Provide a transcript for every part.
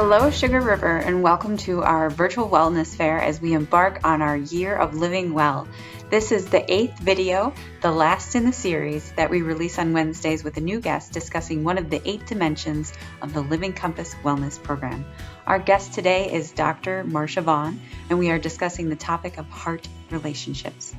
Hello, Sugar River, and welcome to our virtual wellness fair as we embark on our year of living well. This is the 8th video, the last in the series, that we release on Wednesdays with a new guest discussing one of the 8 dimensions of the Living Compass Wellness Program. Our guest today is Dr. Marsha Vaughn, and we are discussing the topic of heart relationships.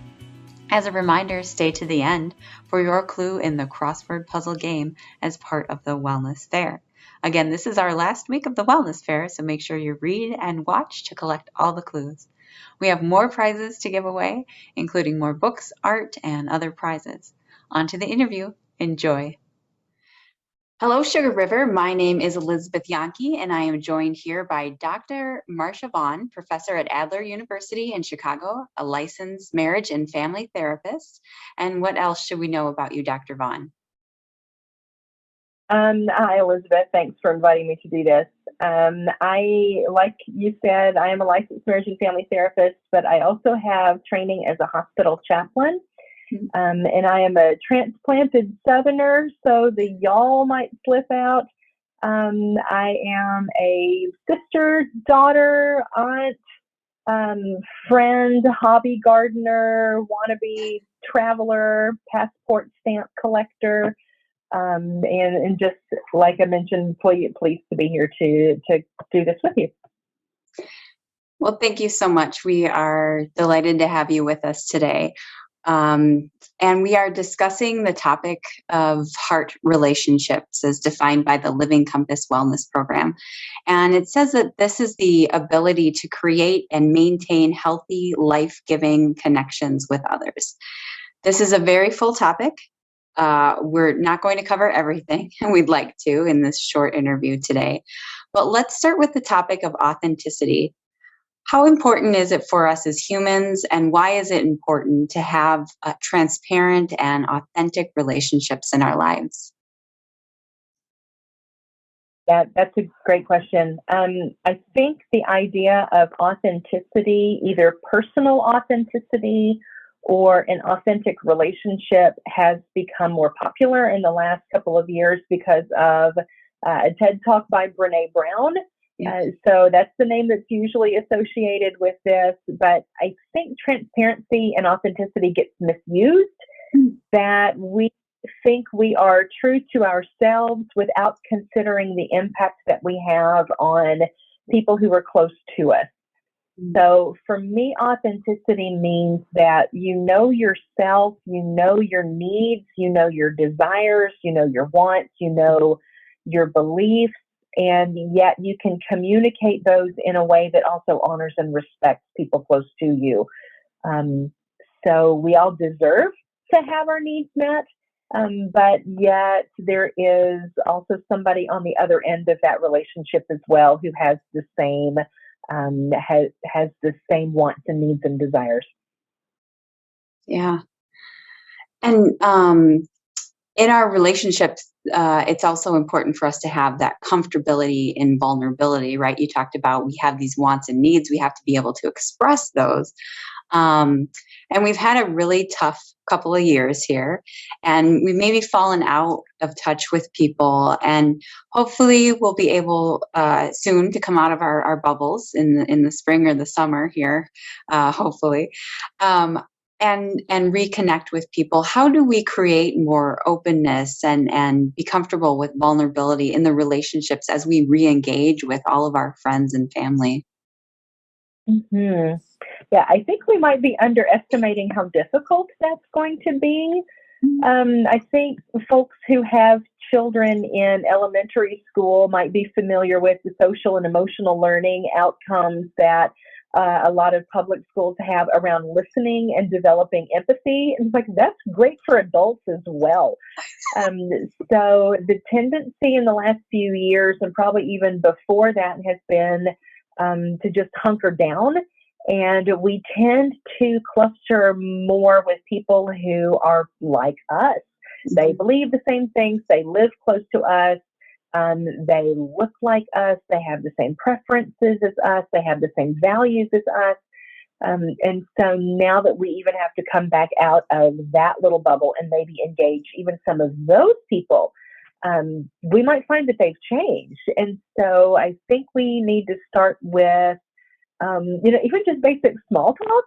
As a reminder, stay to the end for your clue in the crossword puzzle game as part of the Wellness Fair. Again, this is our last week of the Wellness Fair, so make sure you read and watch to collect all the clues. We have more prizes to give away, including more books, art, and other prizes. On to the interview. Enjoy. Hello, Sugar River. My name is Elizabeth Yanke, and I am joined here by Dr. Marsha Vaughn, professor at Adler University in Chicago, a licensed marriage and family therapist. And what else should we know about you, Dr. Vaughn? Hi, Elizabeth. Thanks for inviting me to do this. Like you said, I am a licensed marriage and family therapist, but I also have training as a hospital chaplain. And I am a transplanted Southerner, so the y'all might slip out. I am a sister, daughter, aunt, friend, hobby gardener, wannabe traveler, passport stamp collector. And just like I mentioned, pleased to be here to do this with you. Well, thank you so much. We are delighted to have you with us today. And we are discussing the topic of heart relationships as defined by the Living Compass Wellness Program. And it says that this is the ability to create and maintain healthy, life-giving connections with others. This is a very full topic. We're not going to cover everything we'd like to in this short interview today, but let's start with the topic of authenticity. How important is it for us as humans, and why is it important to have transparent and authentic relationships in our lives? Yeah, that's a great question. I think the idea of authenticity, either personal authenticity or an authentic relationship, has become more popular in the last couple of years because of a TED Talk by Brené Brown. So that's the name that's usually associated with this. But I think transparency and authenticity gets misused, that we think we are true to ourselves without considering the impact that we have on people who are close to us. So for me, authenticity means that you know yourself, you know your needs, you know your desires, you know your wants, you know your beliefs, and yet you can communicate those in a way that also honors and respects people close to you. So we all deserve to have our needs met, but yet there is also somebody on the other end of that relationship as well who has the same has the same wants and needs and desires. Yeah. And in our relationships, it's also important for us to have that comfortability in vulnerability, right? You talked about we have these wants and needs. We have to be able to express those. And we've had a really tough couple of years here, and we've maybe fallen out of touch with people, and hopefully we'll be able soon to come out of our bubbles in the spring or the summer here, hopefully. And reconnect with people. How do we create more openness and be comfortable with vulnerability in the relationships as we re-engage with all of our friends and family? Mm-hmm. Yeah, I think we might be underestimating how difficult that's going to be. I think folks who have children in elementary school might be familiar with the social and emotional learning outcomes that a lot of public schools have around listening and developing empathy. And it's like, that's great for adults as well. So the tendency in the last few years, and probably even before that, has been to just hunker down. And we tend to cluster more with people who are like us. They believe the same things. They live close to us. They look like us. They have the same preferences as us. They have the same values as us. And so now that we even have to come back out of that little bubble and maybe engage even some of those people, we might find that they've changed. And so I think we need to start with, even just basic small talk,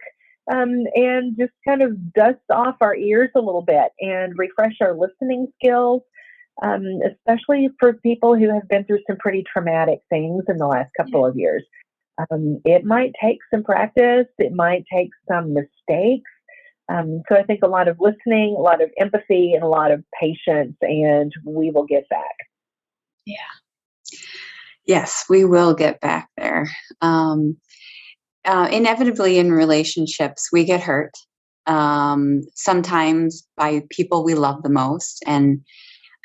and just kind of dust off our ears a little bit and refresh our listening skills, especially for people who have been through some pretty traumatic things in the last couple of years. It might take some practice. It might take some mistakes. So I think a lot of listening, a lot of empathy, and a lot of patience, and we will get back. Yeah. Yes, we will get back there. Inevitably in relationships, we get hurt. Sometimes by people we love the most. And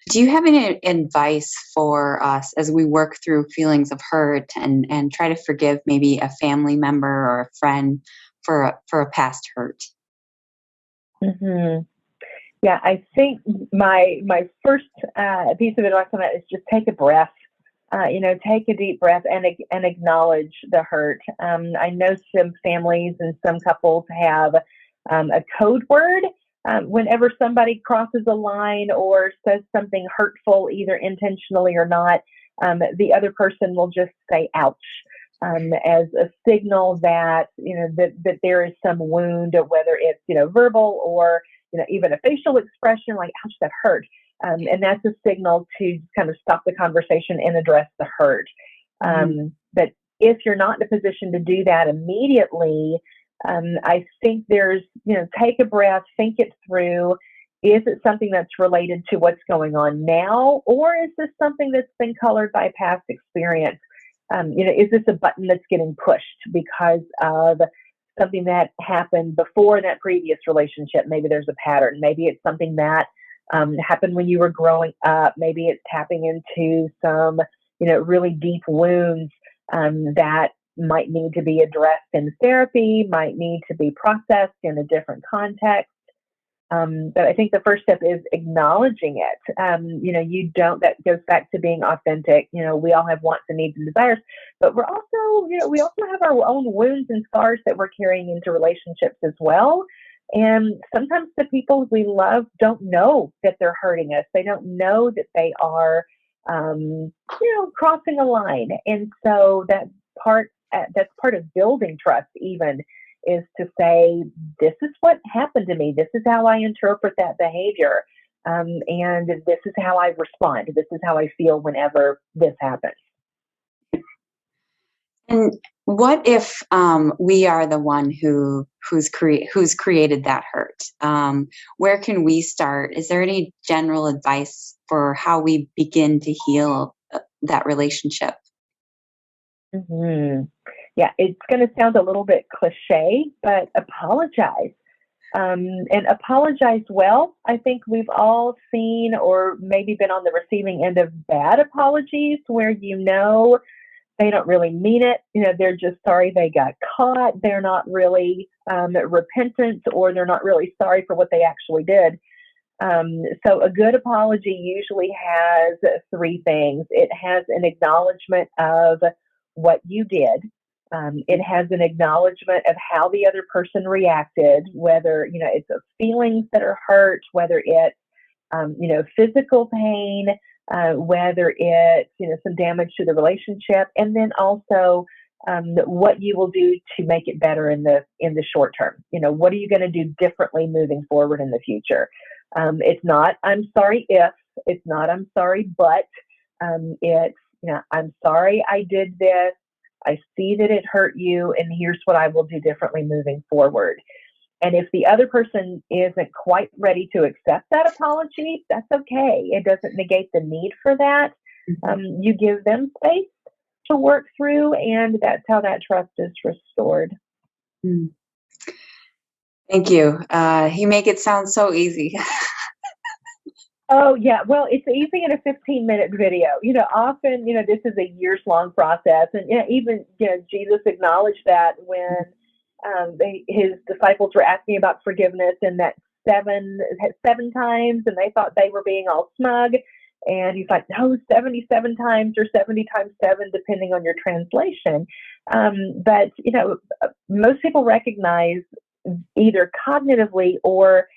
do you have any advice for us as we work through feelings of hurt and try to forgive maybe a family member or a friend for a past hurt? Mm-hmm. Yeah, I think my first piece of advice on that is just take a breath. Take a deep breath and acknowledge the hurt. I know some families and some couples have a code word whenever somebody crosses a line or says something hurtful, either intentionally or not. The other person will just say "ouch" as a signal that that there is some wound, whether it's verbal or even a facial expression like "ouch, that hurt." And that's a signal to kind of stop the conversation and address the hurt. But if you're not in a position to do that immediately, I think there's, take a breath, think it through. Is it something that's related to what's going on now? Or is this something that's been colored by past experience? Is this a button that's getting pushed because of something that happened before that previous relationship? Maybe there's a pattern. Maybe it's something that happened when you were growing up. Maybe it's tapping into some, really deep wounds that might need to be addressed in therapy, might need to be processed in a different context. But I think the first step is acknowledging it. That goes back to being authentic. We all have wants and needs and desires, but we also have our own wounds and scars that we're carrying into relationships as well. And sometimes the people we love don't know that they're hurting us. They don't know that they are, crossing a line. And so that's part of building trust even, is to say, this is what happened to me. This is how I interpret that behavior. And this is how I respond. This is how I feel whenever this happens. And what if we are the one who's created that hurt? Where can we start? Is there any general advice for how we begin to heal that relationship? Mm-hmm. Yeah, it's going to sound a little bit cliche, but apologize. And apologize well. I think we've all seen or maybe been on the receiving end of bad apologies where they don't really mean it. They're just sorry they got caught. They're not really repentant, or they're not really sorry for what they actually did. So a good apology usually has three things. It has an acknowledgement of what you did. It has an acknowledgement of how the other person reacted, whether, it's the feelings that are hurt, whether it's, physical pain, whether it's, some damage to the relationship, and then also what you will do to make it better in the short term. What are you going to do differently moving forward in the future? It's not, I'm sorry if, it's not, I'm sorry, but it's, I'm sorry I did this. I see that it hurt you, and here's what I will do differently moving forward. And if the other person isn't quite ready to accept that apology, that's okay. It doesn't negate the need for that. You give them space to work through, and that's how that trust is restored. Thank you. You make it sound so easy. Oh, yeah. Well, it's easy in a 15-minute video. Often, this is a years-long process. And even, Jesus acknowledged that when his disciples were asking about forgiveness, and that seven times, and they thought they were being all smug. And he's like, no, 77 times or 70 times 7, depending on your translation. But, most people recognize either cognitively or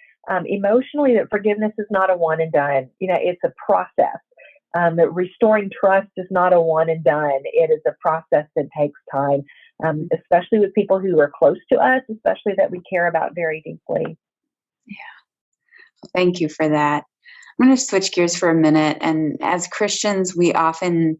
emotionally that forgiveness is not a one and done. It's a process. Restoring trust is not a one and done. It is a process that takes time, especially with people who are close to us, especially that we care about very deeply. Thank you for that. I'm going to switch gears for a minute. And as Christians, we often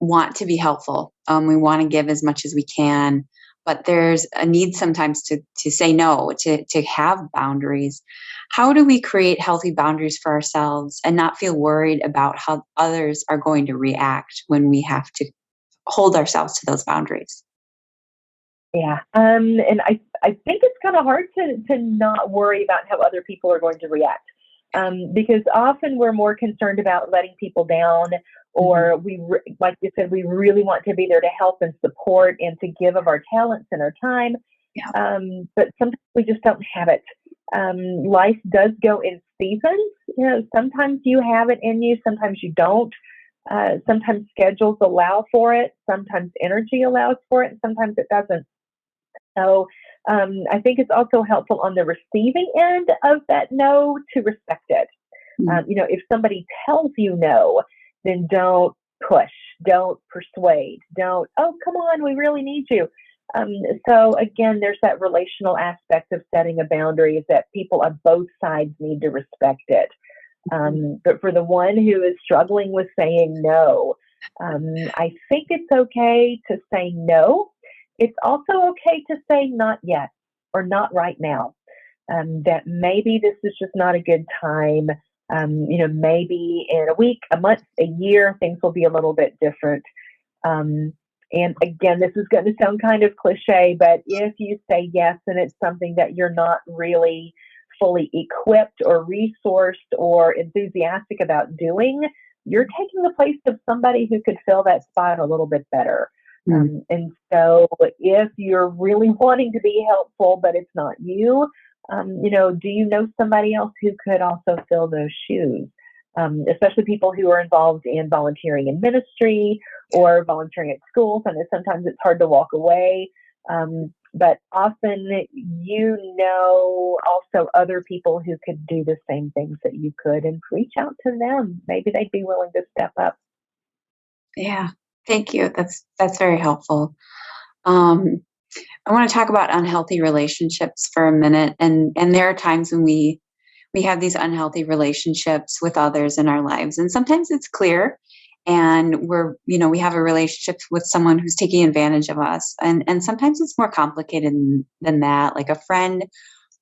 want to be helpful. We want to give as much as we can, but there's a need sometimes to say no, to have boundaries. How do we create healthy boundaries for ourselves and not feel worried about how others are going to react when we have to hold ourselves to those boundaries? Yeah. And I think it's kind of hard to not worry about how other people are going to react. Because often we're more concerned about letting people down, or like you said, we really want to be there to help and support and to give of our talents and our time. Yeah. But sometimes we just don't have it. Life does go in seasons. Sometimes you have it in you, sometimes you don't. Sometimes schedules allow for it, sometimes energy allows for it, and sometimes it doesn't. So I think it's also helpful on the receiving end of that no to respect it. If somebody tells you no, then don't push, don't persuade, don't, oh, come on, we really need you. So again, there's that relational aspect of setting a boundary, is that people on both sides need to respect it. But for the one who is struggling with saying no, I think it's okay to say no. It's also okay to say not yet or not right now. That maybe this is just not a good time. Maybe in a week, a month, a year, things will be a little bit different. And again, this is going to sound kind of cliche, but if you say yes and it's something that you're not really fully equipped or resourced or enthusiastic about doing, you're taking the place of somebody who could fill that spot a little bit better. And so if you're really wanting to be helpful, but it's not you, do you know somebody else who could also fill those shoes? Especially people who are involved in volunteering in ministry or volunteering at schools. And sometimes it's hard to walk away. But often, also other people who could do the same things that you could, and reach out to them. Maybe they'd be willing to step up. Yeah. Thank you. That's very helpful. I want to talk about unhealthy relationships for a minute. And there are times when we have these unhealthy relationships with others in our lives. And sometimes it's clear, and we have a relationship with someone who's taking advantage of us. And sometimes it's more complicated than that, like a friend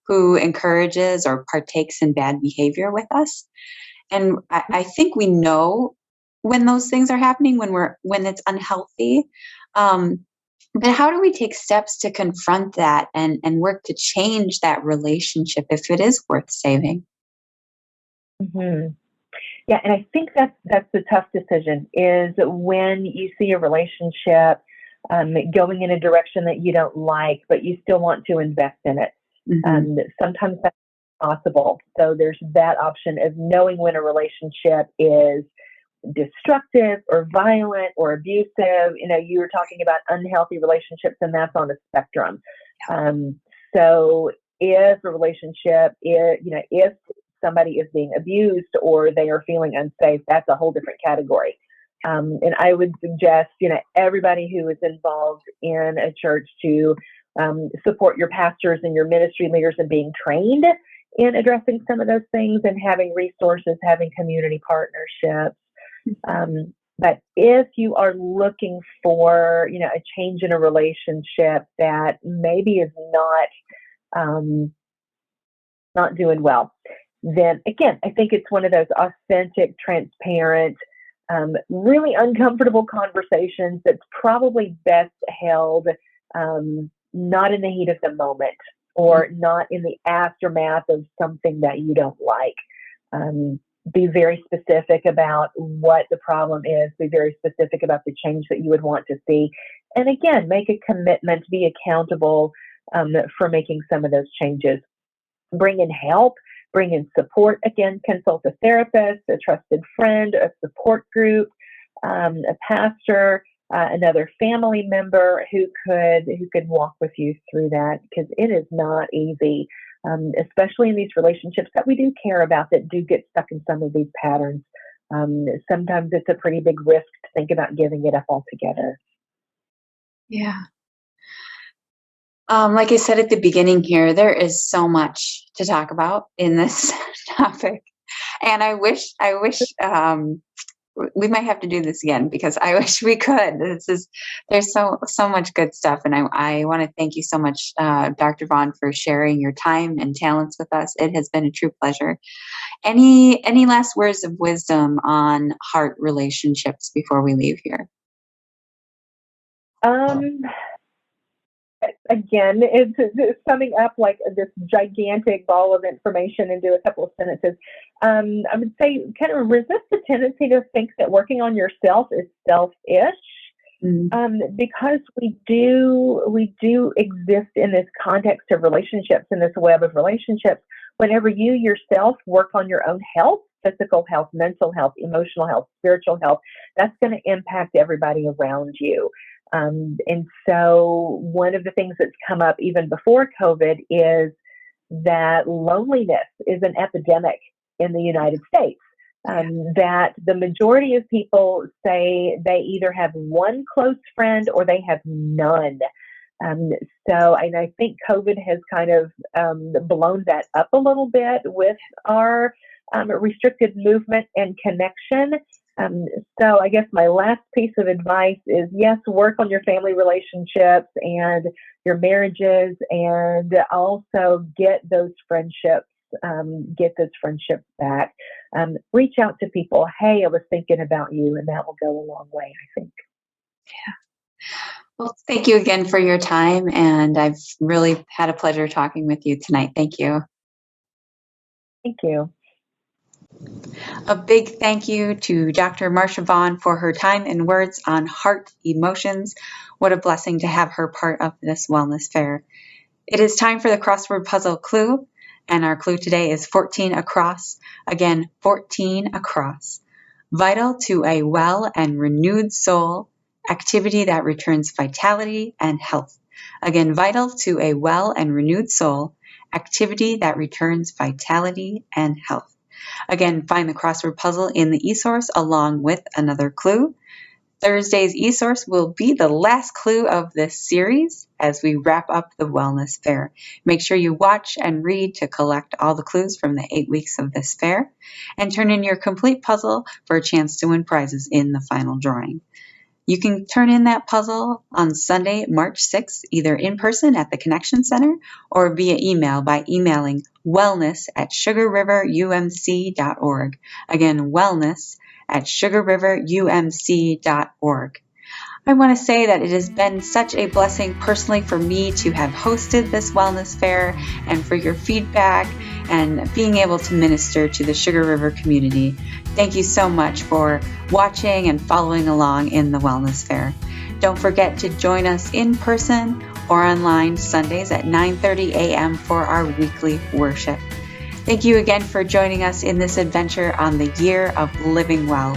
who encourages or partakes in bad behavior with us. And I think we know when those things are happening, when it's unhealthy. But how do we take steps to confront that and work to change that relationship if it is worth saving? Mm-hmm. Yeah, and I think that's the tough decision, is when you see a relationship going in a direction that you don't like, but you still want to invest in it. Sometimes that's possible. So there's that option of knowing when a relationship is destructive or violent or abusive. You were talking about unhealthy relationships, and that's on a spectrum. So if a relationship is, if somebody is being abused or they are feeling unsafe, that's a whole different category. And I would suggest, everybody who is involved in a church to support your pastors and your ministry leaders in being trained in addressing some of those things and having resources, having community partnerships. But if you are looking for, a change in a relationship that maybe is not doing well, then again, I think it's one of those authentic, transparent, really uncomfortable conversations that's probably best held not in the heat of the moment or not in the aftermath of something that you don't like. Be very specific about what the problem is. Be very specific about the change that you would want to see. And again, make a commitment, be accountable for making some of those changes. Bring in help, bring in support. Again, consult a therapist, a trusted friend, a support group, a pastor, another family member who could walk with you through that, because it is not easy. Especially in these relationships that we do care about, that do get stuck in some of these patterns. sometimes it's a pretty big risk to think about giving it up altogether. Yeah. Like I said at the beginning here, there is so much to talk about in this topic. And I wish we might have to do this again, because I wish we could. There's so much good stuff. And I want to thank you so much, Dr. Vaughn, for sharing your time and talents with us. It has been a true pleasure. Any last words of wisdom on heart relationships before we leave here? Again, it's summing up like this gigantic ball of information into a couple of sentences. I would say kind of resist the tendency to think that working on yourself is selfish, because we do exist in this context of relationships, in this web of relationships. Whenever you yourself work on your own health, physical health, mental health, emotional health, spiritual health, that's going to impact everybody around you. And so one of the things that's come up even before COVID is that loneliness is an epidemic in the United States. That the majority of people say they either have one close friend or they have none. And I think COVID has kind of blown that up a little bit with our restricted movement and connection. So I guess my last piece of advice is, yes, work on your family relationships and your marriages, and also get those friendships back. Reach out to people. Hey, I was thinking about you, and that will go a long way, I think. Yeah. Well, thank you again for your time, and I've really had a pleasure talking with you tonight. Thank you. Thank you. A big thank you to Dr. Marsha Vaughn for her time and words on heart emotions. What a blessing to have her part of this wellness fair. It is time for the crossword puzzle clue, and our clue today is 14 across. Again, 14 across. Vital to a well and renewed soul, activity that returns vitality and health. Again, vital to a well and renewed soul, activity that returns vitality and health. Again, find the crossword puzzle in the eSource along with another clue. Thursday's eSource will be the last clue of this series as we wrap up the Wellness Fair. Make sure you watch and read to collect all the clues from the 8 weeks of this fair, and turn in your complete puzzle for a chance to win prizes in the final drawing. You can turn in that puzzle on Sunday, March 6th, either in person at the Connection Center or via email by emailing wellness@sugarriverumc.org. Again, wellness@sugarriverumc.org. I want to say that it has been such a blessing personally for me to have hosted this wellness fair, and for your feedback and being able to minister to the Sugar River community. Thank you so much for watching and following along in the wellness fair. Don't forget to join us in person or online Sundays at 9:30 a.m. for our weekly worship. Thank you again for joining us in this adventure on the Year of Living Well.